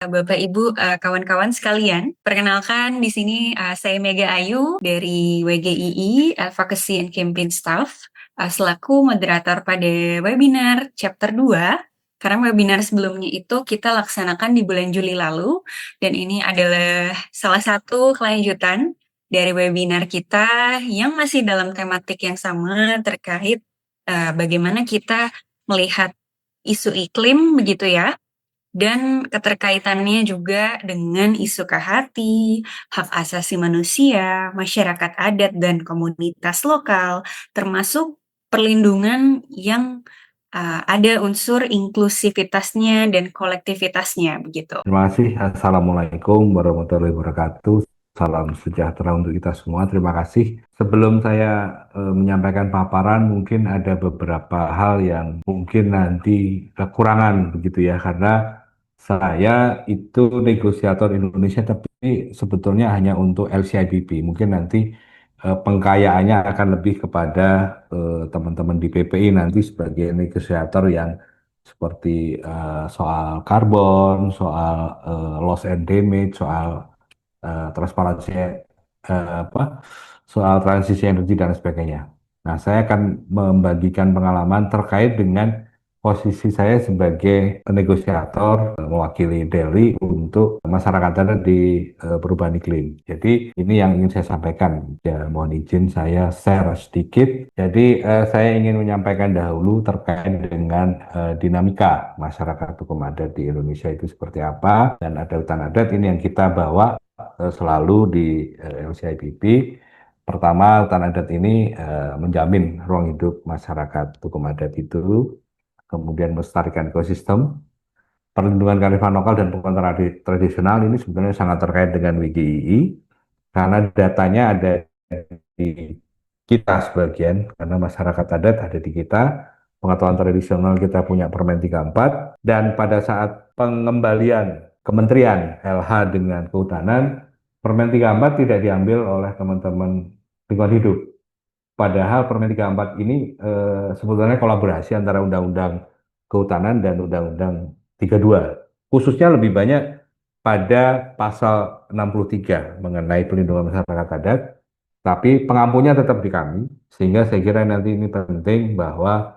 Bapak, Ibu, kawan-kawan sekalian, perkenalkan di sini saya Mega Ayu dari WGII Advocacy and Campaign Staff selaku moderator pada webinar Chapter 2. Karena webinar sebelumnya itu kita laksanakan di bulan Juli lalu, dan ini adalah salah satu kelanjutan dari webinar kita yang masih dalam tematik yang sama terkait bagaimana kita melihat isu iklim, begitu ya, dan keterkaitannya juga dengan isu KHT, hak asasi manusia, masyarakat adat dan komunitas lokal, termasuk perlindungan yang ada unsur inklusivitasnya dan kolektivitasnya begitu. Terima kasih. Assalamualaikum warahmatullahi wabarakatuh. Salam sejahtera untuk kita semua. Terima kasih. Sebelum saya menyampaikan paparan, mungkin ada beberapa hal yang mungkin nanti kekurangan begitu ya, karena saya itu negosiator Indonesia, tapi sebetulnya hanya untuk LCIPP. Mungkin nanti pengkayaannya akan lebih kepada teman-teman di PPI nanti sebagai negosiator yang seperti soal karbon, soal loss and damage, soal transparansi, apa, soal transisi energi dan sebagainya. Nah, saya akan membagikan pengalaman terkait dengan posisi saya sebagai negosiator mewakili Delhi untuk masyarakat adat di perubahan iklim. Jadi ini yang ingin saya sampaikan. Ya, mohon izin saya share sedikit. Jadi saya ingin menyampaikan dahulu terkait dengan dinamika masyarakat hukum adat di Indonesia itu seperti apa, dan ada hutan adat ini yang kita bawa selalu di LCIPP. Pertama, hutan adat ini menjamin ruang hidup masyarakat hukum adat itu, kemudian melestarikan ekosistem, perlindungan kearifan lokal dan pengelolaan tradisional ini sebenarnya sangat terkait dengan WGII karena datanya ada di kita sebagian, karena masyarakat adat ada di kita, pengetahuan tradisional kita punya Permen 34, dan pada saat pengembalian Kementerian LH dengan Kehutanan, Permen 34 tidak diambil oleh teman-teman lingkungan hidup. Padahal Permen 34 ini sebetulnya kolaborasi antara Undang-Undang Kehutanan dan Undang-Undang 32. Khususnya lebih banyak pada pasal 63 mengenai pelindungan masyarakat adat, tapi pengampunya tetap di kami, sehingga saya kira nanti ini penting bahwa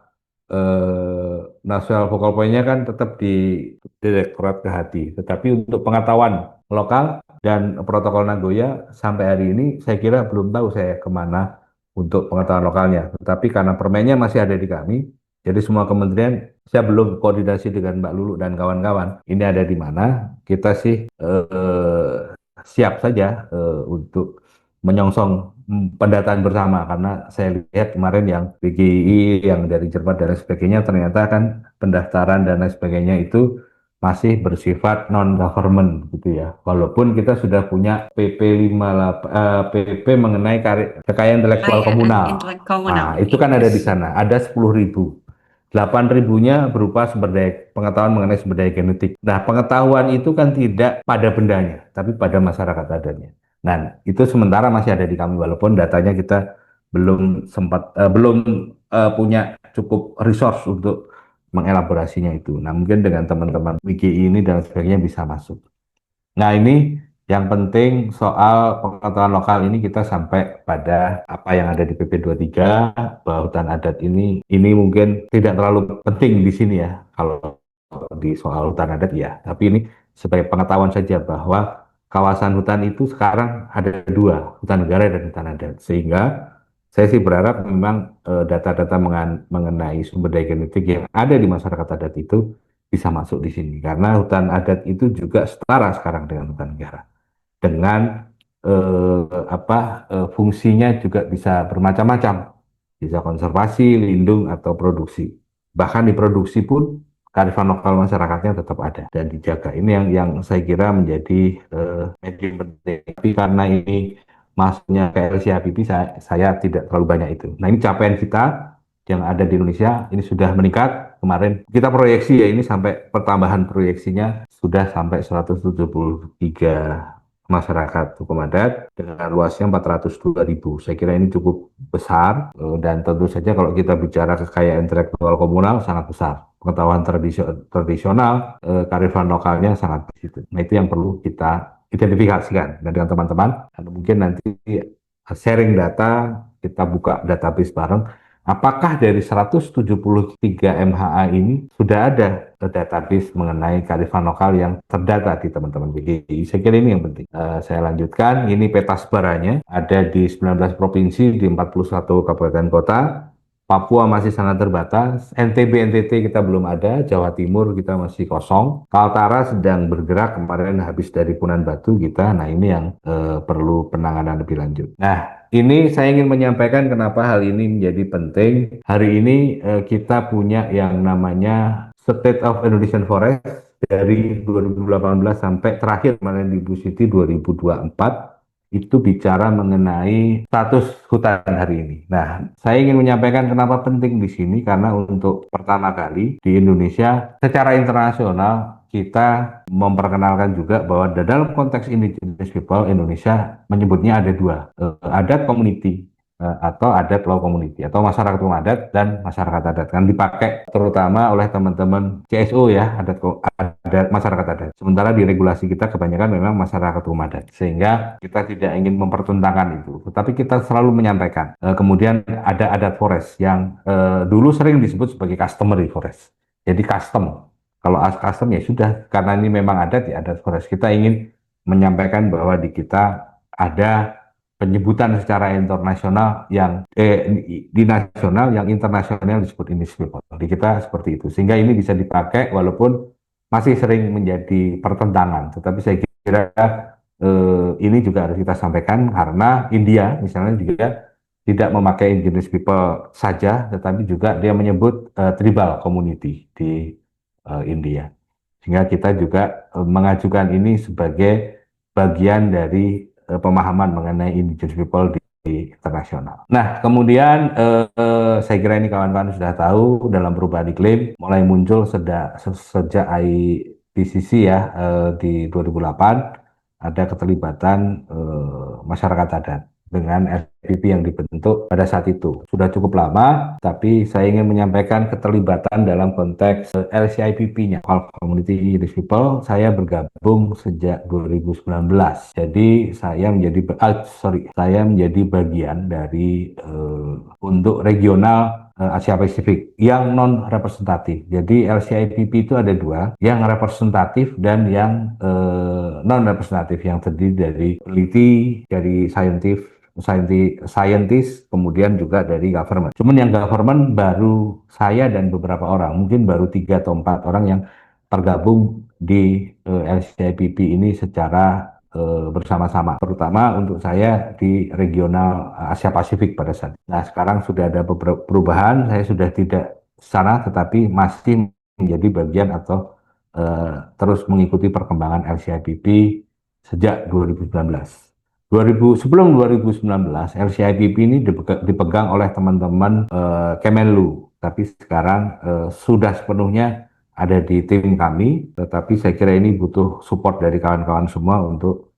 nasional focal point-nya kan tetap di Direktorat KHT, tetapi untuk pengetahuan lokal dan protokol Nagoya sampai hari ini saya kira belum tahu saya kemana untuk pengetahuan lokalnya. Tetapi karena permennya masih ada di kami, jadi semua kementerian saya belum koordinasi dengan Mbak Lulu dan kawan-kawan. Ini ada di mana? Kita sih siap saja untuk menyongsong pendataan bersama, karena saya lihat kemarin yang PGI yang dari Jerman dan lain sebagainya ternyata kan pendaftaran dan lain sebagainya itu masih bersifat non government gitu ya. Walaupun kita sudah punya PP 58 PP mengenai kekayaan intelektual Kekayaan komunal. intelek Nah, komunal, itu kan ada di yes. sana, ada 10.000. 8.000-nya berupa sumber daya, pengetahuan mengenai sumber daya genetik. Nah, pengetahuan itu kan tidak pada bendanya, tapi pada masyarakat adatnya. Nah, itu sementara masih ada di kami, walaupun datanya kita belum punya cukup resource untuk mengelaborasinya itu. Nah, mungkin dengan teman-teman WGI ini dan sebagainya bisa masuk. Nah, ini yang penting soal pengetahuan lokal ini kita sampai pada apa yang ada di PP 23, bahwa hutan adat ini mungkin tidak terlalu penting di sini ya, kalau di soal hutan adat ya. Tapi ini sebagai pengetahuan saja bahwa kawasan hutan itu sekarang ada dua, hutan negara dan hutan adat. Sehingga saya sih berharap memang data-data mengenai sumber daya genetik yang ada di masyarakat adat itu bisa masuk di sini. Karena hutan adat itu juga setara sekarang dengan hutan negara. Dengan fungsinya juga bisa bermacam-macam. Bisa konservasi, lindung, atau produksi. Bahkan di produksi pun kearifan lokal masyarakatnya tetap ada dan dijaga. Ini yang saya kira menjadi medium penting. Tapi karena ini masuknya ke LCHPP, saya tidak terlalu banyak itu. Nah, ini capaian kita yang ada di Indonesia ini sudah meningkat. Kemarin kita proyeksi ya, ini sampai pertambahan proyeksinya sudah sampai 173 masyarakat hukum adat dengan luasnya 402.000. Saya kira ini cukup besar, dan tentu saja kalau kita bicara kekayaan intelektual komunal sangat besar. Pengetahuan tradisional, kearifan lokalnya sangat di situ. Nah, itu yang perlu kita identifikasikan. Dan dengan teman-teman, dan mungkin nanti sharing data, kita buka database bareng. Apakah dari 173 MHA ini sudah ada database mengenai kearifan lokal yang terdata di teman-teman BGI? Saya kira ini yang penting. Saya lanjutkan, ini peta sebarannya, ada di 19 provinsi, di 41 kabupaten kota. Papua masih sangat terbatas, NTB, NTT kita belum ada, Jawa Timur kita masih kosong, Kaltara sedang bergerak, kemarin habis dari Punan Batu kita, nah ini yang perlu penanganan lebih lanjut. Nah, ini saya ingin menyampaikan kenapa hal ini menjadi penting. Hari ini kita punya yang namanya State of Indonesian Forest dari 2018 sampai terakhir kemarin di Bu Siti 2024 itu bicara mengenai status hutan hari ini. Nah, saya ingin menyampaikan kenapa penting di sini karena untuk pertama kali di Indonesia secara internasional kita memperkenalkan juga bahwa dalam konteks indigenous people Indonesia menyebutnya ada dua, adat community atau adat law community atau masyarakat hukum adat dan masyarakat adat kan dipakai terutama oleh teman-teman CSO ya adat masyarakat adat. Sementara di regulasi kita kebanyakan memang masyarakat hukum adat sehingga kita tidak ingin mempertentangkan itu. Tetapi kita selalu menyampaikan. Kemudian ada adat forest yang dulu sering disebut sebagai customary forest. Jadi custom. Kalau custom ya sudah karena ini memang adat ya adat forest. Kita ingin menyampaikan bahwa di kita ada penyebutan secara internasional yang di nasional yang internasional disebut indigenous people. Di kita seperti itu. Sehingga ini bisa dipakai walaupun masih sering menjadi pertentangan. Tetapi saya kira ini juga harus kita sampaikan karena India misalnya juga tidak memakai indigenous people saja, tetapi juga dia menyebut tribal community di India. Sehingga kita juga mengajukan ini sebagai bagian dari pemahaman mengenai indigenous people di internasional. Nah, kemudian saya kira ini kawan-kawan sudah tahu dalam perubahan iklim mulai muncul sejak IPCC ya di 2008 ada keterlibatan masyarakat adat dengan LCIPP yang dibentuk pada saat itu. Sudah cukup lama, tapi saya ingin menyampaikan keterlibatan dalam konteks LCIPP-nya, Local Community Indigenous People. Saya bergabung sejak 2019. Jadi saya menjadi bagian dari untuk regional Asia Pasifik yang non representatif. Jadi LCIPP itu ada dua, yang representatif dan yang non representatif, yang terdiri dari peneliti, dari scientist, kemudian juga dari government. Cuman yang government baru saya dan beberapa orang, mungkin baru 3 atau 4 orang yang tergabung di LCIPP ini secara bersama-sama, terutama untuk saya di regional Asia Pasifik pada saat. Nah, sekarang sudah ada beberapa perubahan, saya sudah tidak sana, tetapi masih menjadi bagian atau terus mengikuti perkembangan LCIPP sejak 2019. Sebelum 2019, LCIPP ini dipegang oleh teman-teman Kemenlu, tapi sekarang sudah sepenuhnya ada di tim kami, tetapi saya kira ini butuh support dari kawan-kawan semua untuk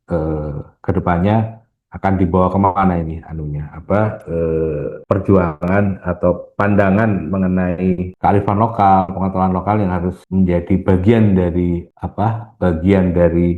kedepannya akan dibawa kemana ini perjuangan atau pandangan mengenai kearifan lokal, pengetahuan lokal yang harus menjadi bagian dari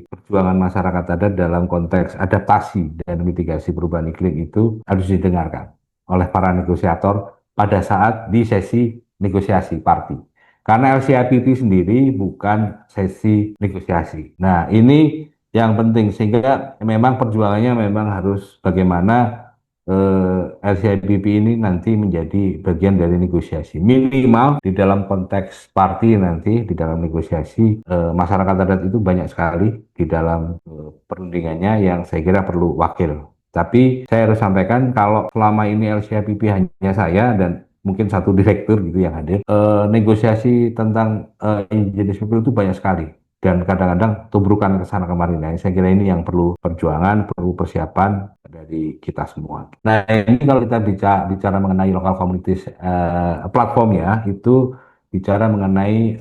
perjuangan masyarakat adat dalam konteks adaptasi dan mitigasi perubahan iklim itu harus didengarkan oleh para negosiator pada saat di sesi negosiasi party. Karena LCIPP sendiri bukan sesi negosiasi. Nah, ini yang penting sehingga memang perjuangannya memang harus bagaimana LCIPP ini nanti menjadi bagian dari negosiasi. Minimal di dalam konteks party nanti di dalam negosiasi masyarakat adat itu banyak sekali di dalam perundingannya yang saya kira perlu wakil. Tapi saya harus sampaikan kalau selama ini LCIPP hanya saya dan mungkin satu direktur gitu yang hadir. Negosiasi tentang indigenous people itu banyak sekali dan kadang-kadang tubrukan ke sana kemari. Nah, saya kira ini yang perlu perjuangan, perlu persiapan dari kita semua. Nah, ini kalau kita bicara mengenai local communities platform ya, itu bicara mengenai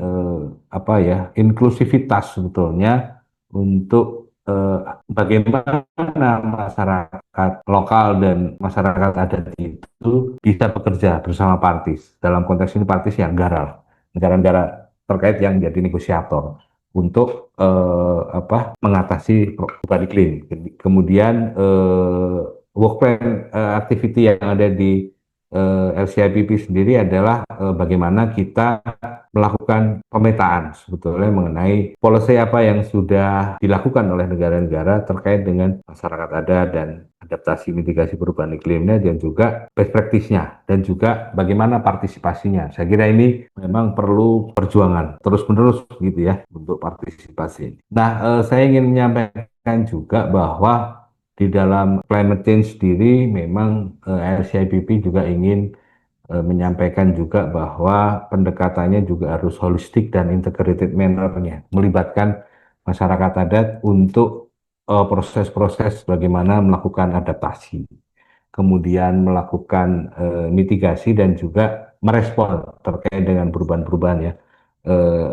inklusivitas sebetulnya untuk eh, bagaimana masyarakat lokal dan masyarakat adat itu bisa bekerja bersama partis. Dalam konteks ini partis yang garang, negara-negara terkait yang jadi negosiator untuk mengatasi perubahan iklim. Kemudian work plan activity yang ada di LCIPP sendiri adalah bagaimana kita melakukan pemetaan sebetulnya mengenai policy apa yang sudah dilakukan oleh negara-negara terkait dengan masyarakat adat dan adaptasi mitigasi perubahan iklimnya dan juga best practice-nya dan juga bagaimana partisipasinya. Saya kira ini memang perlu perjuangan terus-menerus gitu ya untuk partisipasi. Nah, saya ingin menyampaikan juga bahwa di dalam climate change sendiri memang LCIPP juga ingin menyampaikan juga bahwa pendekatannya juga harus holistik dan integrated manner-nya, melibatkan masyarakat adat untuk proses-proses bagaimana melakukan adaptasi, kemudian melakukan mitigasi dan juga merespon terkait dengan perubahan-perubahan ya. Eh,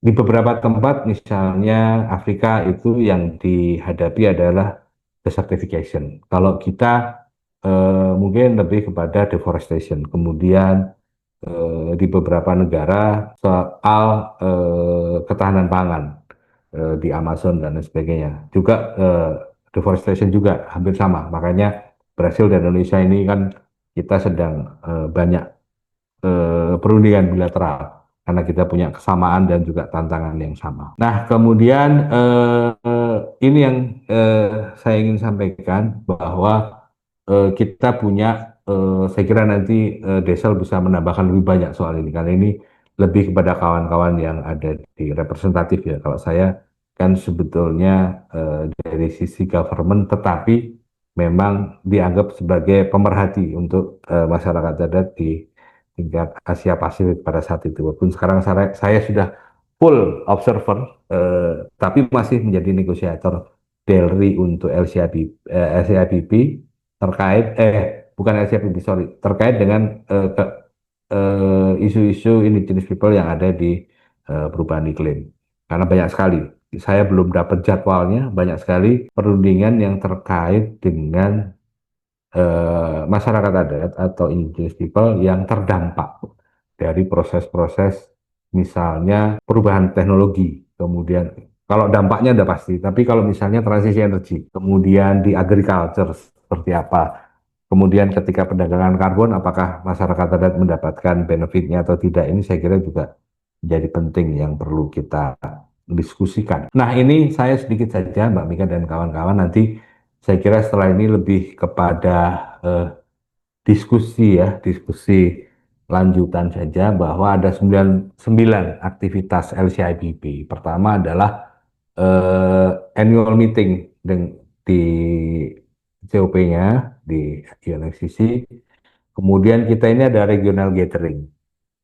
di beberapa tempat, misalnya Afrika itu yang dihadapi adalah desertification. Kalau kita mungkin lebih kepada deforestation. Kemudian di beberapa negara soal ketahanan pangan di Amazon dan lain sebagainya. Juga deforestation juga hampir sama. Makanya Brasil dan Indonesia ini kan kita sedang banyak perundingan bilateral karena kita punya kesamaan dan juga tantangan yang sama. Nah, kemudian ini yang saya ingin sampaikan bahwa kita punya, saya kira nanti Desel bisa menambahkan lebih banyak soal ini karena ini lebih kepada kawan-kawan yang ada di representatif ya. Kalau saya kan sebetulnya dari sisi government, tetapi memang dianggap sebagai pemerhati untuk masyarakat adat di tingkat Asia Pasifik pada saat itu. Walaupun sekarang saya sudah full observer, tapi masih menjadi negosiator DELRI untuk LCIPP terkait bukan LCIPP sorry terkait dengan isu-isu indigenous people yang ada di perubahan iklim. Karena banyak sekali, saya belum dapat jadwalnya, banyak sekali perundingan yang terkait dengan masyarakat adat atau indigenous people yang terdampak dari proses-proses misalnya perubahan teknologi, kemudian kalau dampaknya udah pasti, tapi kalau misalnya transisi energi, kemudian di agriculture seperti apa, kemudian ketika perdagangan karbon apakah masyarakat adat mendapatkan benefitnya atau tidak, ini saya kira juga menjadi penting yang perlu kita diskusikan. Nah, ini saya sedikit saja Mbak Mika dan kawan-kawan, nanti saya kira setelah ini lebih kepada eh, diskusi ya, diskusi lanjutan saja bahwa ada 9 aktivitas LCIPP. Pertama adalah annual meeting di COP-nya, di UNFCCC. Kemudian kita ini ada regional gathering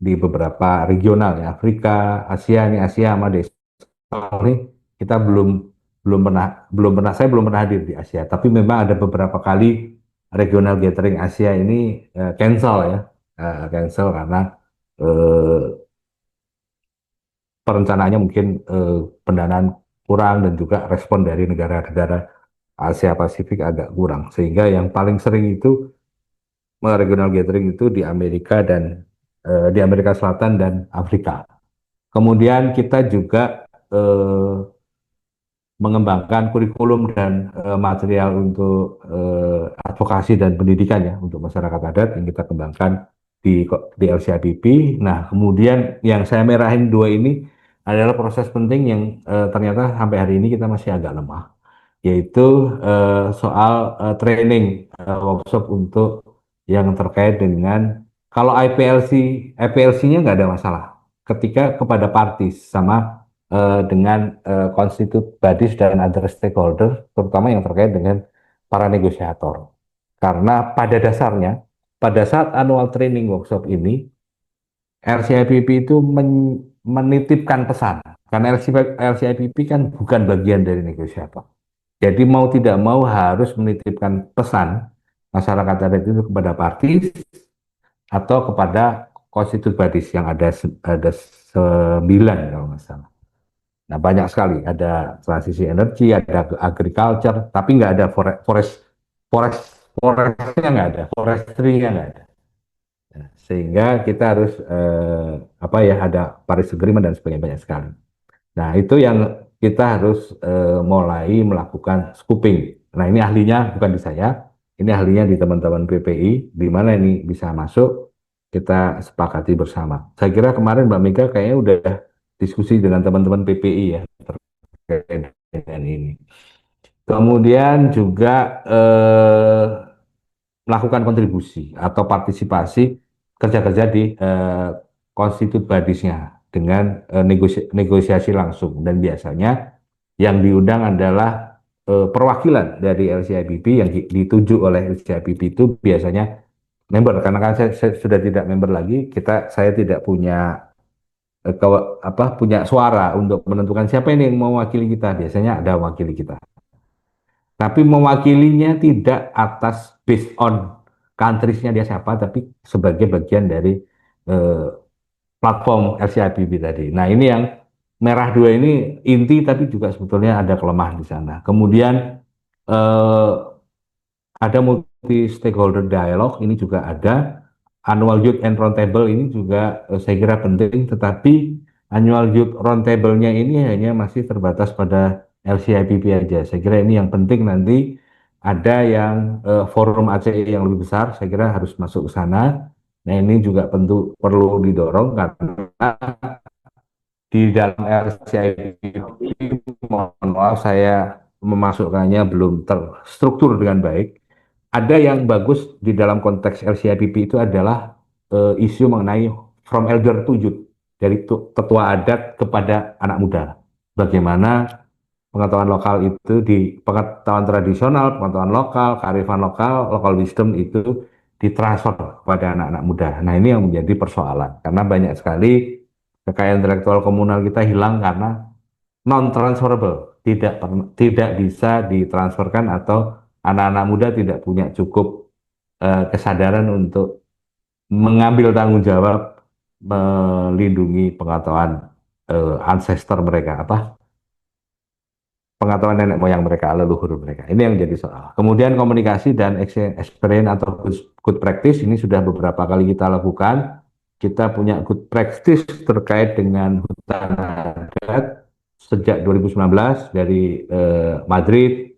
di beberapa regional ya, Afrika, Asia, ini Asia sama ini kita belum pernah saya belum pernah hadir di Asia, tapi memang ada beberapa kali regional gathering Asia ini cancel ya, cancel karena eh, perencanaannya mungkin pendanaan kurang dan juga respon dari negara-negara Asia Pasifik agak kurang, sehingga yang paling sering itu regional gathering itu di Amerika dan di Amerika Selatan dan Afrika. Kemudian kita juga mengembangkan kurikulum dan material untuk advokasi dan pendidikan ya untuk masyarakat adat yang kita kembangkan di LCIPP. Nah, kemudian yang saya merahin dua ini adalah proses penting yang ternyata sampai hari ini kita masih agak lemah, yaitu soal training workshop untuk yang terkait dengan kalau IPLC-nya nggak ada masalah ketika kepada parties sama dengan constitute bodies dan other stakeholder, terutama yang terkait dengan para negosiator. Karena pada dasarnya, pada saat annual training workshop ini, LCIPP itu menitipkan pesan. Karena LCIPP kan bukan bagian dari negosiator. Jadi mau tidak mau harus menitipkan pesan masyarakat adat itu kepada parties atau kepada constitute bodies yang ada 9 kalau nggak salah. Nah, banyak sekali. Ada transisi energi, ada agriculture, tapi nggak ada forest, forestnya nggak ada, forestry-nya nggak ada. Nah, sehingga kita harus apa ya, ada Paris Agreement dan sebagainya banyak sekali. Nah, itu yang kita harus mulai melakukan scooping. Nah, ini ahlinya bukan di saya, ini ahlinya di teman-teman PPI, di mana ini bisa masuk, kita sepakati bersama. Saya kira kemarin Mbak Mega kayaknya udah diskusi dengan teman-teman PPI ya terkait dengan ini. Kemudian juga melakukan kontribusi atau partisipasi kerja-kerja di constitute bodies-nya dengan negosiasi langsung, dan biasanya yang diundang adalah perwakilan dari LCIPP yang dituju oleh LCIPP itu biasanya member, karena kan saya sudah tidak member lagi, saya tidak punya punya suara untuk menentukan siapa ini yang mewakili kita. Biasanya ada wakili kita, tapi mewakilinya tidak atas based on countries-nya dia siapa, tapi sebagai bagian dari eh, platform LCIPB tadi. Nah, ini yang merah dua ini inti, tapi juga sebetulnya ada kelemahan di sana. Kemudian eh, ada multi stakeholder dialog, ini juga ada. Annual Youth and Roundtable ini juga saya kira penting, tetapi Annual Youth Roundtable-nya ini hanya masih terbatas pada LCIPP aja. Saya kira ini yang penting, nanti ada yang forum ACE yang lebih besar, saya kira harus masuk ke sana. Nah, ini juga tentu perlu didorong karena di dalam LCIPP, mohon maaf saya memasukkannya belum terstruktur dengan baik. Ada yang bagus di dalam konteks LCIPP itu adalah isu mengenai from elder to youth, dari tetua adat kepada anak muda. Bagaimana pengetahuan lokal itu, di pengetahuan tradisional, pengetahuan lokal, kearifan lokal, local wisdom itu ditransfer kepada anak-anak muda. Nah, ini yang menjadi persoalan karena banyak sekali kekayaan intelektual komunal kita hilang karena non transferable, tidak bisa ditransferkan, atau anak-anak muda tidak punya cukup kesadaran untuk mengambil tanggung jawab melindungi pengetahuan ancestor mereka, pengetahuan nenek moyang mereka, leluhur mereka. Ini yang jadi soal. Kemudian komunikasi dan experience atau good practice ini sudah beberapa kali kita lakukan. Kita punya good practice terkait dengan hutan adat sejak 2019 dari Madrid,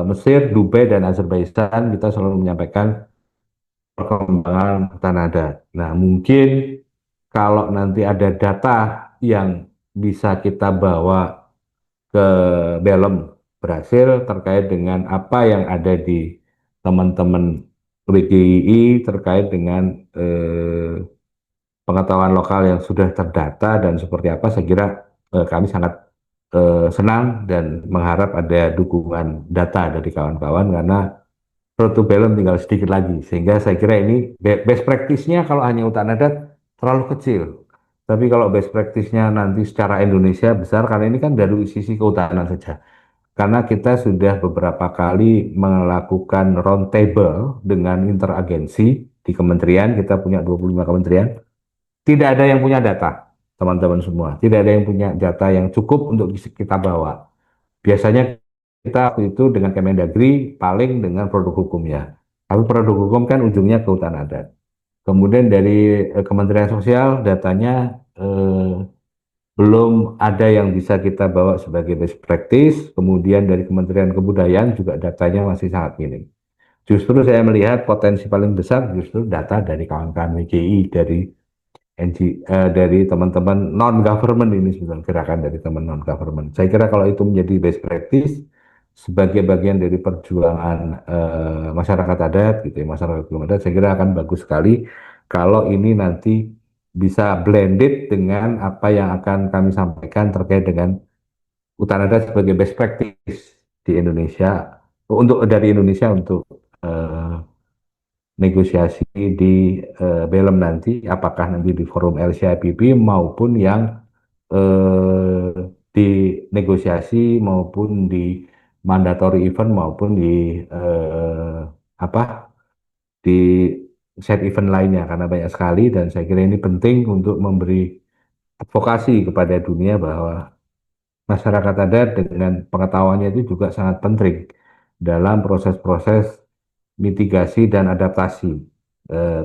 Mesir, Dubai, dan Azerbaijan. Kita selalu menyampaikan perkembangan hutan adat. Nah, mungkin kalau nanti ada data yang bisa kita bawa ke Belem berhasil terkait dengan apa yang ada di teman-teman WGII terkait dengan pengetahuan lokal yang sudah terdata dan seperti apa, saya kira kami sangat senang dan mengharap ada dukungan data dari kawan-kawan, karena road to Belem tinggal sedikit lagi, sehingga saya kira ini best practice-nya kalau hanya hutan adat terlalu kecil. Tapi kalau best practice-nya nanti secara Indonesia besar, karena ini kan dari sisi kehutanan saja. Karena kita sudah beberapa kali melakukan round table dengan interagensi di kementerian, kita punya 25 kementerian, tidak ada yang punya data, teman-teman semua. Tidak ada yang punya data yang cukup untuk kita bawa. Biasanya kita waktu itu dengan Kemendagri paling dengan produk hukumnya. Tapi produk hukum kan ujungnya ke hutan adat. Kemudian dari Kementerian Sosial datanya belum ada yang bisa kita bawa sebagai best practice. Kemudian dari Kementerian Kebudayaan juga datanya masih sangat minim. Justru saya melihat potensi paling besar justru data dari kawan-kawan WGI, dari teman-teman non government, ini sebenarnya gerakan dari teman non government. Saya kira kalau itu menjadi best practice sebagai bagian dari perjuangan masyarakat adat gitu ya, masyarakat hukum adat, saya kira akan bagus sekali kalau ini nanti bisa blended dengan apa yang akan kami sampaikan terkait dengan hutan adat sebagai best practice di Indonesia, untuk dari Indonesia untuk eh, negosiasi di Belem nanti, apakah nanti di forum LCIPB maupun yang eh, di negosiasi maupun di mandatory event maupun di apa di set event lainnya, karena banyak sekali dan saya kira ini penting untuk memberi advokasi kepada dunia bahwa masyarakat adat dengan pengetahuannya itu juga sangat penting dalam proses-proses mitigasi dan adaptasi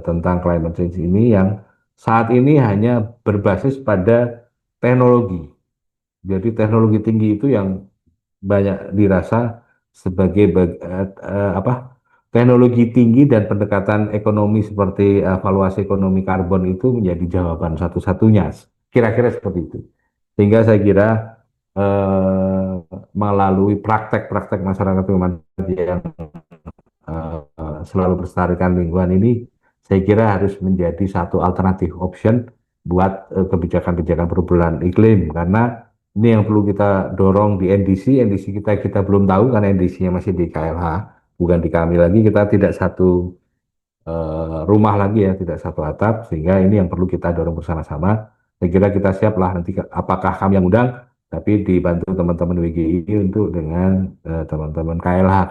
tentang climate change ini yang saat ini hanya berbasis pada teknologi. Jadi teknologi tinggi itu yang banyak dirasa sebagai apa, teknologi tinggi dan pendekatan ekonomi seperti valuasi ekonomi karbon itu menjadi jawaban satu-satunya. Kira-kira seperti itu. Sehingga saya kira eh, melalui praktek-praktek masyarakat yang selalu melestarikan lingkungan ini, saya kira harus menjadi satu alternatif option buat kebijakan-kebijakan perubahan iklim, karena ini yang perlu kita dorong di NDC. NDC kita belum tahu karena NDC-nya masih di KLH, bukan di kami lagi. Kita tidak satu rumah lagi ya, tidak satu atap, sehingga ini yang perlu kita dorong bersama-sama. Saya kira kita siap lah nanti, apakah kami yang undang, tapi dibantu teman-teman WGI untuk dengan teman-teman KLH,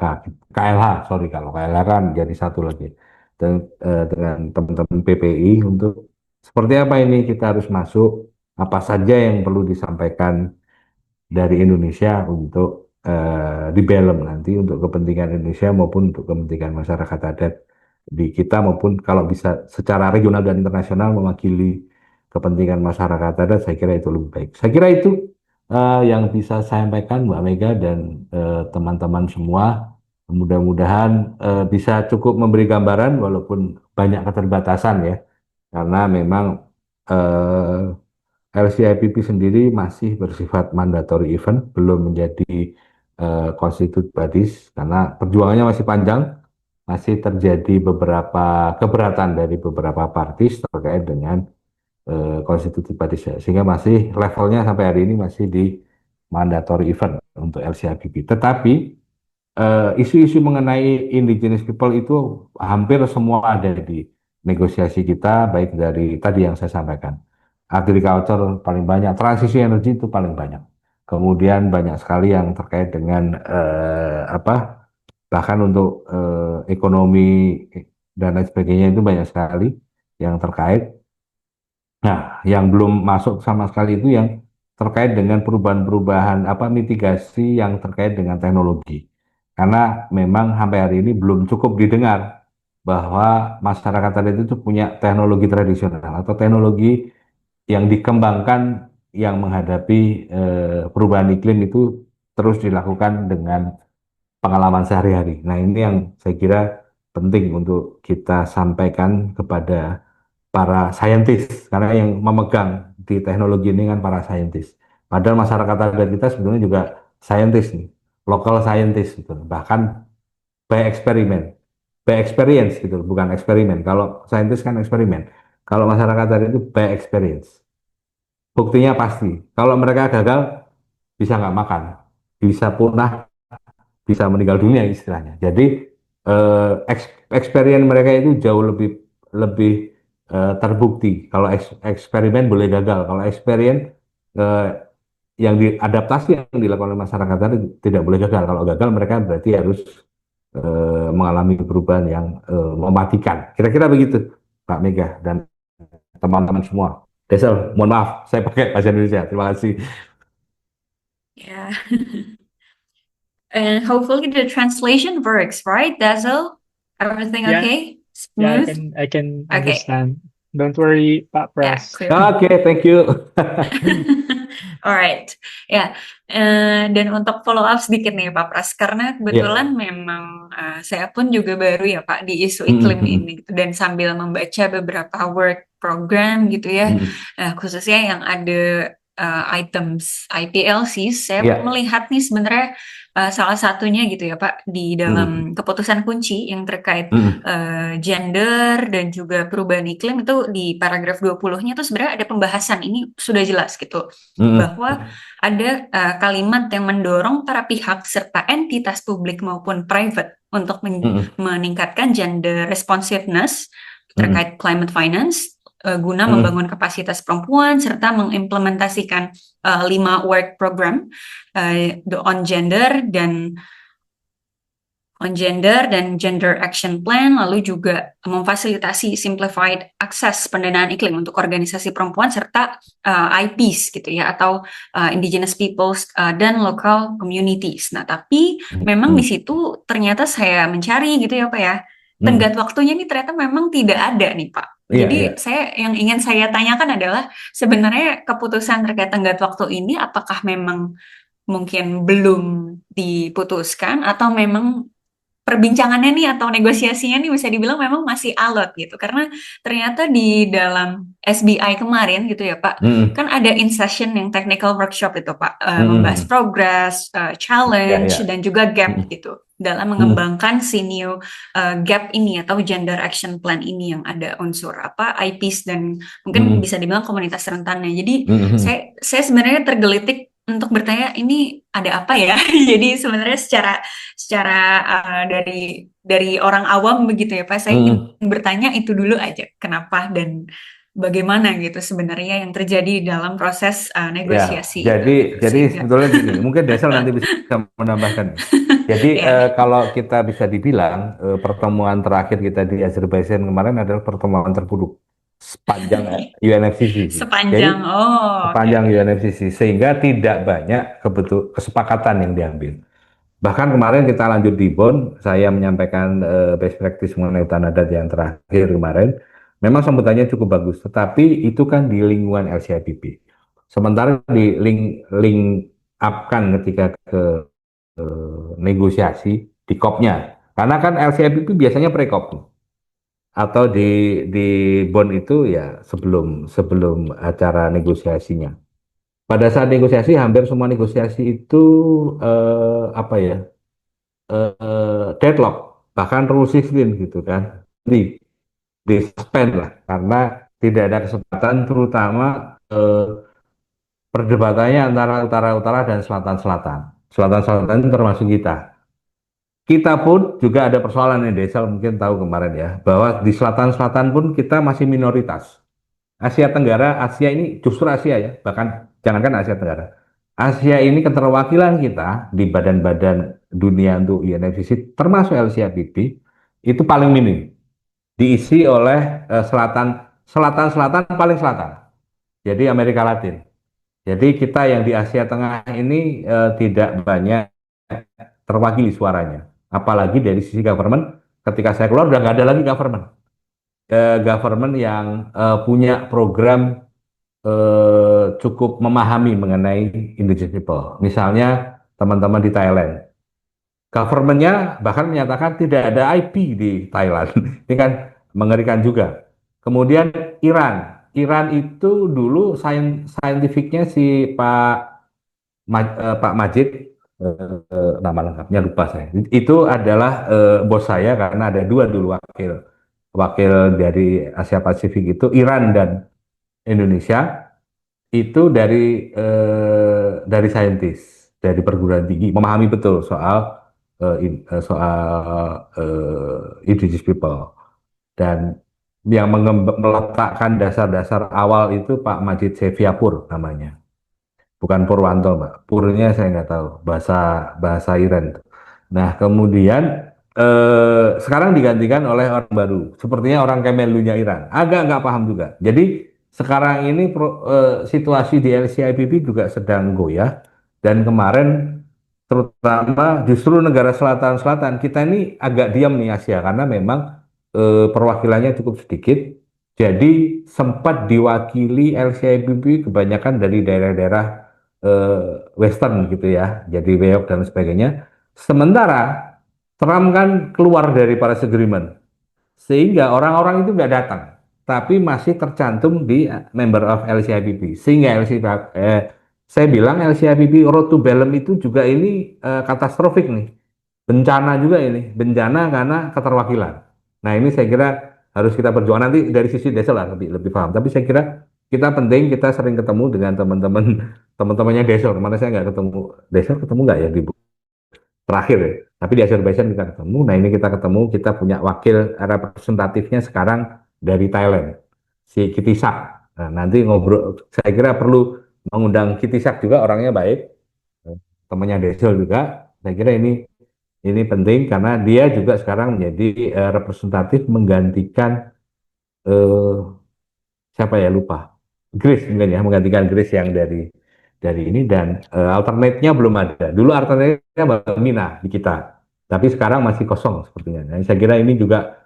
KLH, sorry, kalau KLH kan jadi satu lagi, dan dengan teman-teman PPI untuk seperti apa ini kita harus masuk, apa saja yang perlu disampaikan dari Indonesia untuk di Belem nanti untuk kepentingan Indonesia maupun untuk kepentingan masyarakat adat di kita, maupun kalau bisa secara regional dan internasional mewakili kepentingan masyarakat adat. Saya kira itu lebih baik. Saya kira itu yang bisa saya sampaikan, Mbak Mega dan teman-teman semua. Mudah-mudahan bisa cukup memberi gambaran walaupun banyak keterbatasan ya, karena memang LCIPP sendiri masih bersifat mandatory event, belum menjadi constitute bodies karena perjuangannya masih panjang, masih terjadi beberapa keberatan dari beberapa partis terkait dengan constituted bodies ya. Sehingga masih levelnya sampai hari ini masih di mandatory event untuk LCIPP. Tetapi isu-isu mengenai indigenous people itu hampir semua ada di negosiasi kita, baik dari tadi yang saya sampaikan. Agriculture paling banyak, transisi energi itu paling banyak. Kemudian banyak sekali yang terkait dengan apa, bahkan untuk ekonomi dan lain sebagainya itu banyak sekali yang terkait. Nah, yang belum masuk sama sekali itu yang terkait dengan perubahan-perubahan apa, mitigasi yang terkait dengan teknologi. Karena memang sampai hari ini belum cukup didengar bahwa masyarakat adat itu punya teknologi tradisional atau teknologi yang dikembangkan yang menghadapi perubahan iklim itu terus dilakukan dengan pengalaman sehari-hari. Nah, ini yang saya kira penting untuk kita sampaikan kepada para saintis, karena yang memegang di teknologi ini kan para saintis. Padahal masyarakat adat kita sebetulnya juga saintis nih, local scientist gitu. Bahkan by eksperimen, by experience gitu, bukan eksperimen. Kalau saintis kan eksperimen. Kalau masyarakat adat itu by experience. Buktinya pasti. Kalau mereka gagal, bisa nggak makan, bisa punah, bisa meninggal dunia istilahnya. Jadi experience mereka itu jauh lebih lebih terbukti. Kalau eksperimen boleh gagal, kalau experience eh, yang diadaptasi yang dilakukan oleh masyarakat tadi tidak boleh gagal. Kalau gagal mereka berarti harus mengalami perubahan yang mematikan. Kira-kira begitu, Pak Mega dan teman-teman semua. Desel, mohon maaf, saya pakai bahasa Indonesia. Terima kasih. Yeah. And hopefully the translation works, right, Dazzle? Everything Yeah, okay? yeah, Smooth? I can Okay. understand. Don't worry, Pak Yeah, Pras. clear. Oke, thank you. Alright, ya. Dan untuk follow up sedikit nih Pak Pras, karena Ya. kebetulan memang saya pun juga baru ya Pak di isu iklim Mm-mm. ini gitu, dan sambil membaca beberapa work program gitu ya, Mm-mm. khususnya yang ada items IPLC, saya Ya. melihat nih sebenarnya salah satunya gitu ya Pak di Mm-mm. dalam keputusan kunci yang terkait Mm-mm. gender dan juga perubahan iklim itu di paragraf 20-nya itu sebenarnya ada pembahasan ini sudah jelas gitu Mm-mm. bahwa ada kalimat yang mendorong para pihak serta entitas publik maupun private untuk Mm-mm. meningkatkan gender responsiveness Mm-mm. terkait climate finance guna Mm-mm. membangun kapasitas perempuan serta mengimplementasikan 5 work program on gender dan on gender dan gender action plan, lalu juga memfasilitasi simplified akses pendanaan iklim untuk organisasi perempuan serta IPs gitu ya, atau indigenous peoples dan local communities. Nah, tapi memang di situ ternyata saya mencari gitu ya Pak ya, tenggat waktunya nih ternyata memang tidak ada nih Pak. Jadi yang ingin saya tanyakan adalah sebenarnya keputusan terkait tenggat waktu ini apakah memang mungkin belum diputuskan atau memang perbincangannya nih atau negosiasinya nih bisa dibilang memang masih alot gitu, karena ternyata di dalam SBI kemarin gitu ya Pak, kan ada in session yang technical workshop itu Pak, membahas progress, challenge dan juga gap gitu dalam mengembangkan si new gap ini atau gender action plan ini yang ada unsur IPs dan mungkin bisa dibilang komunitas rentannya. Jadi saya sebenarnya tergelitik untuk bertanya ini ada apa ya? Jadi sebenarnya secara dari orang awam begitu ya Pak, saya ingin bertanya itu dulu aja, kenapa dan bagaimana gitu sebenarnya yang terjadi dalam proses negosiasi. Jadi sebetulnya gini, mungkin Desel nanti bisa menambahkan. Jadi kalau kita bisa dibilang pertemuan terakhir kita di Azerbaijan kemarin adalah pertemuan terburuk sepanjang UNFCCC. Sepanjang UNFCCC, sehingga tidak banyak kesepakatan yang diambil. Bahkan kemarin kita lanjut di Bonn, saya menyampaikan best practice mengenai hutan adat yang terakhir kemarin. Memang sambutannya cukup bagus, tetapi itu kan di lingkungan LCIPP. Sementara di link up kan ketika ke negosiasi di COP-nya. Karena kan LCIPP biasanya pre-COP atau di Bonn itu ya sebelum acara negosiasinya. Pada saat negosiasi hampir semua negosiasi itu deadlock, bahkan rule 16 gitu kan, di suspend lah karena tidak ada kesempatan, terutama perdebatannya antara utara-utara dan selatan-selatan. Selatan-selatan termasuk kita. Kita pun juga ada persoalan nih, Desal mungkin tahu kemarin ya, bahwa di selatan-selatan pun kita masih minoritas. Asia Tenggara, Asia ini justru Asia ya, bahkan jangankan Asia Tenggara. Asia ini keterwakilan kita di badan-badan dunia untuk UNFCCC, termasuk LCIPP, itu paling minim. Diisi oleh selatan paling selatan. Jadi Amerika Latin. Jadi kita yang di Asia Tengah ini tidak banyak terwakili suaranya. Apalagi dari sisi government, ketika saya keluar udah nggak ada lagi government. Government yang punya program cukup memahami mengenai indigenous people. Misalnya teman-teman di Thailand, government-nya bahkan menyatakan tidak ada IP di Thailand. Ini kan mengerikan juga. Kemudian Iran itu dulu saintifiknya si Pak Majid, nama lengkapnya lupa saya. Itu adalah bos saya karena ada dua dulu wakil dari Asia Pasifik itu, Iran dan Indonesia, itu dari saintis, dari perguruan tinggi, memahami betul soal indigenous people. Dan yang meletakkan dasar-dasar awal itu Pak Majid Seviapur namanya. Bukan Purwanto, Mbak. Purnya saya nggak tahu, bahasa Iran. Nah, kemudian sekarang digantikan oleh orang baru, sepertinya orang Kemelunya Iran. Agak nggak paham juga. Jadi sekarang ini situasi di LCIPP juga sedang goyah, dan kemarin terutama justru negara selatan-selatan kita ini agak diam nih Asia, karena memang perwakilannya cukup sedikit. Jadi sempat diwakili LCIPP kebanyakan dari daerah-daerah Western gitu ya, jadi Weyok dan sebagainya. Sementara Trump kan keluar dari Paris Agreement, sehingga orang-orang itu nggak datang, tapi masih tercantum di member of LCIPP. Sehingga saya bilang LCIPP Road to Belem itu juga ini katastrofik nih, bencana juga ini, bencana karena keterwakilan. Nah ini saya kira harus kita berjuang, nanti dari sisi desa lah lebih paham. Tapi saya kira kita penting, kita sering ketemu dengan teman-temannya Desel. Mana saya nggak ketemu Desel, ketemu nggak ya di terakhir ya. Tapi di Azerbaijan kita ketemu. Nah ini kita ketemu, kita punya wakil representatifnya sekarang dari Thailand, si Kitisak. Nah nanti ngobrol, saya kira perlu mengundang Kitisak juga, orangnya baik, temannya Desel juga. Saya kira ini Ini penting karena dia juga sekarang menjadi representatif menggantikan eh, siapa ya lupa. Grace mungkin ya, menggantikan Grace yang dari ini dan alternate-nya belum ada. Dulu alternate-nya Mbak Mina di kita, tapi sekarang masih kosong sepertinya. Nah, saya kira ini juga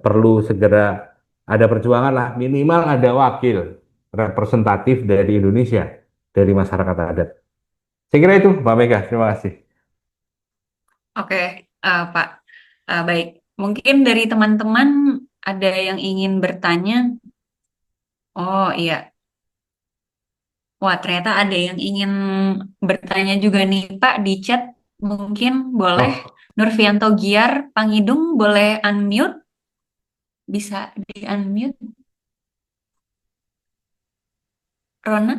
perlu segera ada perjuangan lah, minimal ada wakil representatif dari Indonesia, dari masyarakat adat. Saya kira itu, Mbak Mega. Terima kasih. Oke, Pak. Baik. Mungkin dari teman-teman ada yang ingin bertanya. Oh iya. Wah, ternyata ada yang ingin bertanya juga nih, Pak, di chat. Mungkin boleh. Oh, Nurfianto Giar Pangidung, boleh unmute? Bisa di-unmute, Rona?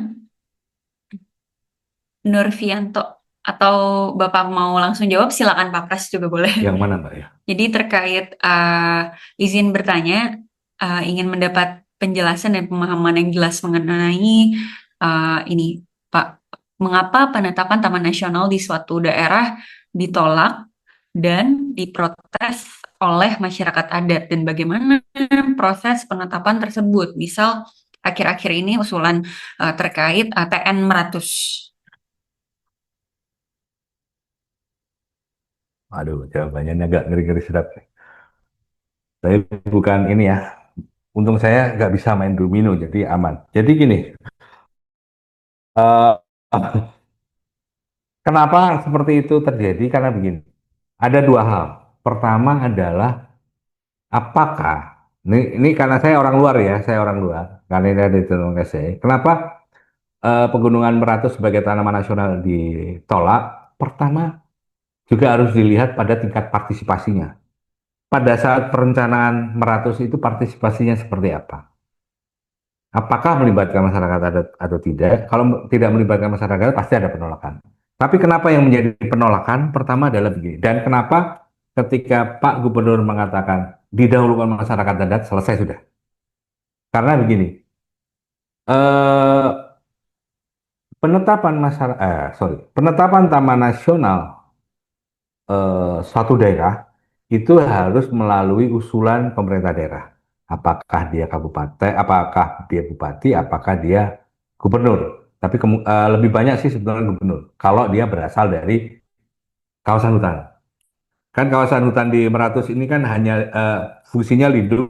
Nurfianto. Atau Bapak mau langsung jawab, silakan Pak Pras juga boleh. yang mana Mbak ya? Jadi terkait izin bertanya, ingin mendapat penjelasan dan pemahaman yang jelas mengenai ini, Pak, mengapa penetapan Taman Nasional di suatu daerah ditolak dan diprotes oleh masyarakat adat dan bagaimana proses penetapan tersebut? Misal akhir-akhir ini usulan terkait TN Meratus. Aduh, jawabannya agak ngeri-ngeri sedap. Tapi bukan ini ya. Untung saya nggak bisa main domino, jadi aman. Jadi gini, eh, kenapa seperti itu terjadi? Karena begini, ada dua hal. Pertama adalah apakah ini karena saya orang luar ya, saya orang luar. Karena ini ada di Gunung Esai. Kenapa Pegunungan Meratus sebagai tanaman nasional ditolak? Pertama juga harus dilihat pada tingkat partisipasinya. Pada saat perencanaan Meratus itu partisipasinya seperti apa? Apakah melibatkan masyarakat adat atau tidak? Kalau tidak melibatkan masyarakat, pasti ada penolakan. Tapi kenapa yang menjadi penolakan? Pertama adalah begini. Dan kenapa ketika Pak Gubernur mengatakan didahulukan masyarakat adat, selesai sudah. Karena begini, eh, penetapan Taman Nasional suatu daerah itu harus melalui usulan pemerintah daerah. Apakah dia kabupaten, apakah dia bupati, apakah dia gubernur. Tapi lebih banyak sih sebenarnya gubernur. Kalau dia berasal dari kawasan hutan. Kan kawasan hutan di Meratus ini kan hanya fungsinya lindung.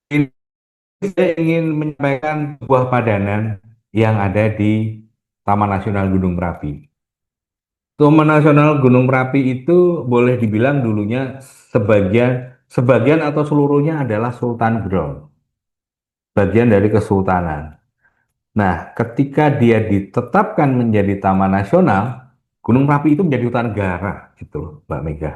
Ini saya ingin menyampaikan sebuah padanan yang ada di Taman Nasional Gunung Merapi. Taman Nasional Gunung Merapi itu boleh dibilang dulunya sebagian sebagian atau seluruhnya adalah Sultan Ground, bagian dari kesultanan. Nah, ketika dia ditetapkan menjadi Taman Nasional, Gunung Merapi itu menjadi hutan negara, gitu loh, Mbak Mega.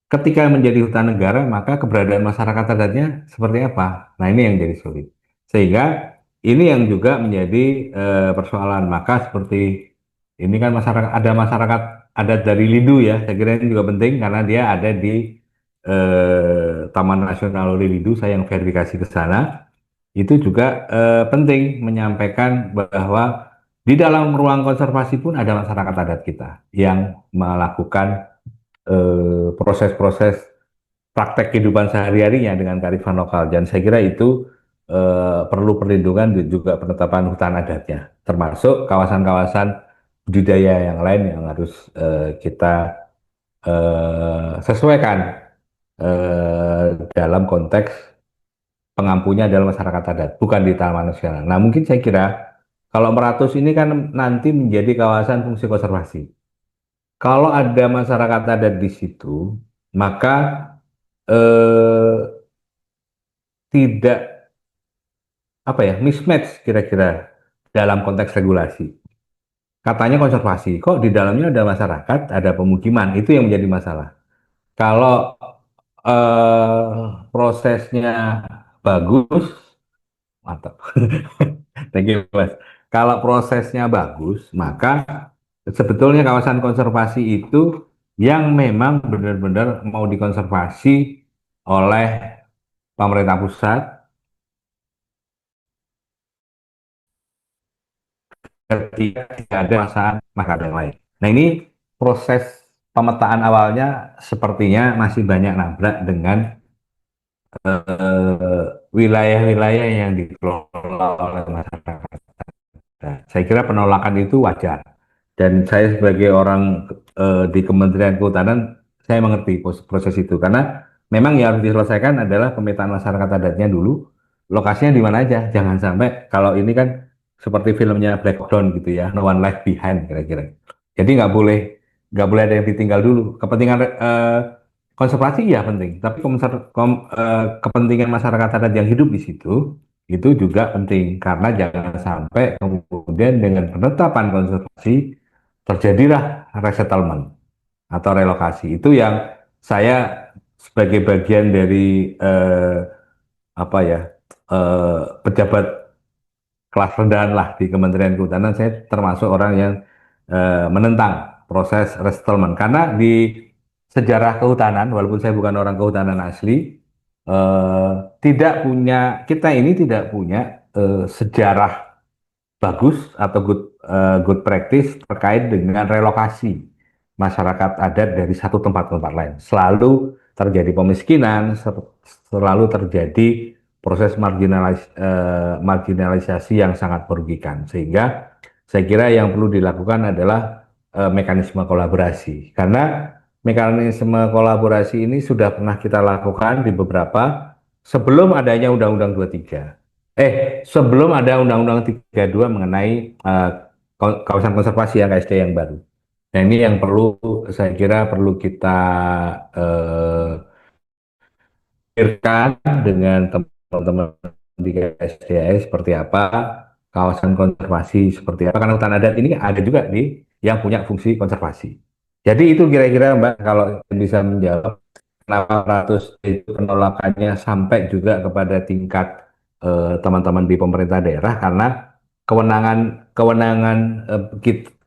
Ketika menjadi hutan negara, maka keberadaan masyarakat adatnya seperti apa? Nah, ini yang jadi sulit. Sehingga ini yang juga menjadi persoalan. Maka seperti ini kan ada masyarakat adat dari Lidu ya. Saya kira ini juga penting karena dia ada di Taman Nasional Lidu. Saya yang verifikasi ke sana. Itu juga penting menyampaikan bahwa di dalam ruang konservasi pun ada masyarakat adat kita yang melakukan proses-proses praktek kehidupan sehari-harinya dengan kearifan lokal. Dan saya kira itu perlu perlindungan dan juga penetapan hutan adatnya, termasuk kawasan-kawasan budidaya yang lain yang harus kita sesuaikan dalam konteks pengampunya adalah masyarakat adat, bukan di Taman Nasional. Nah, mungkin saya kira kalau Meratus ini kan nanti menjadi kawasan fungsi konservasi. Kalau ada masyarakat adat di situ, maka eh, tidak apa ya mismatch kira-kira dalam konteks regulasi. Katanya konservasi, kok di dalamnya ada masyarakat, ada pemukiman, itu yang menjadi masalah. Kalau prosesnya bagus, mantap. Thank you, Mas. Kalau prosesnya bagus, maka sebetulnya kawasan konservasi itu yang memang benar-benar mau dikonservasi oleh pemerintah pusat ketika tidak ada masyarakat yang lain. Nah ini proses pemetaan awalnya sepertinya masih banyak nabrak dengan wilayah-wilayah yang dikelola oleh masyarakat. Nah, saya kira penolakan itu wajar. Dan saya sebagai orang di Kementerian Kehutanan, saya mengerti proses itu. Karena memang yang harus diselesaikan adalah pemetaan masyarakat adatnya dulu. Lokasinya di mana aja. Jangan sampai kalau ini kan seperti filmnya Black Down gitu ya, No One Left Behind kira-kira. Jadi nggak boleh ada yang ditinggal dulu. Kepentingan konservasi ya penting, tapi kepentingan masyarakat adat yang hidup di situ itu juga penting karena jangan sampai kemudian dengan penetapan konservasi terjadilah resettlement atau relokasi. Itu yang saya sebagai bagian dari apa ya pejabat kelas rendahan lah di Kementerian Kehutanan, saya termasuk orang yang menentang proses resettlement karena di sejarah kehutanan, walaupun saya bukan orang kehutanan asli, kita ini tidak punya sejarah bagus atau good practice terkait dengan relokasi masyarakat adat dari satu tempat ke tempat lain. Selalu terjadi pemiskinan, selalu terjadi proses marginalisasi yang sangat merugikan. Sehingga saya kira yang perlu dilakukan adalah mekanisme kolaborasi. Karena mekanisme kolaborasi ini sudah pernah kita lakukan di beberapa sebelum adanya Undang-Undang 23. Sebelum ada Undang-Undang 32 mengenai kawasan konservasi yang KSD yang baru. Nah ini yang saya kira perlu kita pikirkan dengan teman-teman di KSDAS seperti apa, kawasan konservasi seperti apa, karena hutan adat ini ada juga yang punya fungsi konservasi. Jadi itu kira-kira Mbak kalau bisa menjawab kenapa 100 itu penolakannya sampai juga kepada tingkat teman-teman di pemerintah daerah karena kewenangan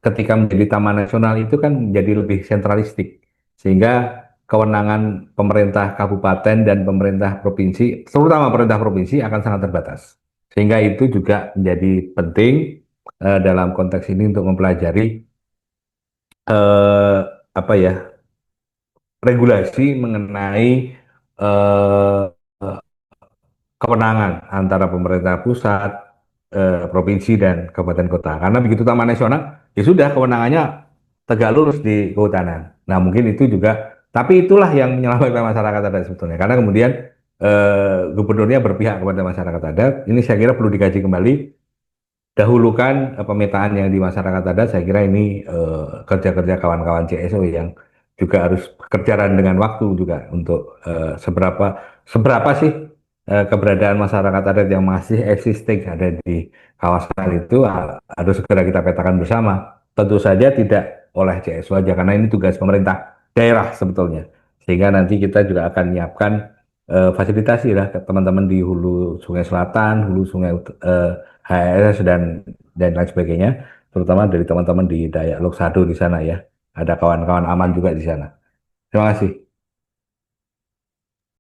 ketika menjadi taman nasional itu kan menjadi lebih sentralistik sehingga kewenangan pemerintah kabupaten dan pemerintah provinsi, terutama pemerintah provinsi akan sangat terbatas. Sehingga itu juga menjadi penting dalam konteks ini untuk mempelajari apa ya regulasi mengenai eh, kewenangan antara pemerintah pusat, provinsi dan kabupaten kota. Karena begitu taman nasional, ya sudah kewenangannya tegak lurus di kehutanan. Nah mungkin itu juga, tapi itulah yang menyelamatkan masyarakat adat sebetulnya. Karena kemudian gubernurnya berpihak kepada masyarakat adat. Ini saya kira perlu dikaji kembali. Dahulukan pemetaan yang di masyarakat adat. Saya kira ini kerja-kerja kawan-kawan CSO yang juga harus kerjaan dengan waktu juga untuk seberapa sih keberadaan masyarakat adat yang masih existing ada di kawasan itu harus segera kita petakan bersama. Tentu saja tidak oleh CSO aja karena ini tugas pemerintah daerah sebetulnya. Sehingga nanti kita juga akan menyiapkan fasilitasi lah ke teman-teman di hulu Sungai Selatan, hulu Sungai HRS dan lain sebagainya, terutama dari teman-teman di Dayak Loksado di sana ya. Ada kawan-kawan aman juga di sana. Terima kasih.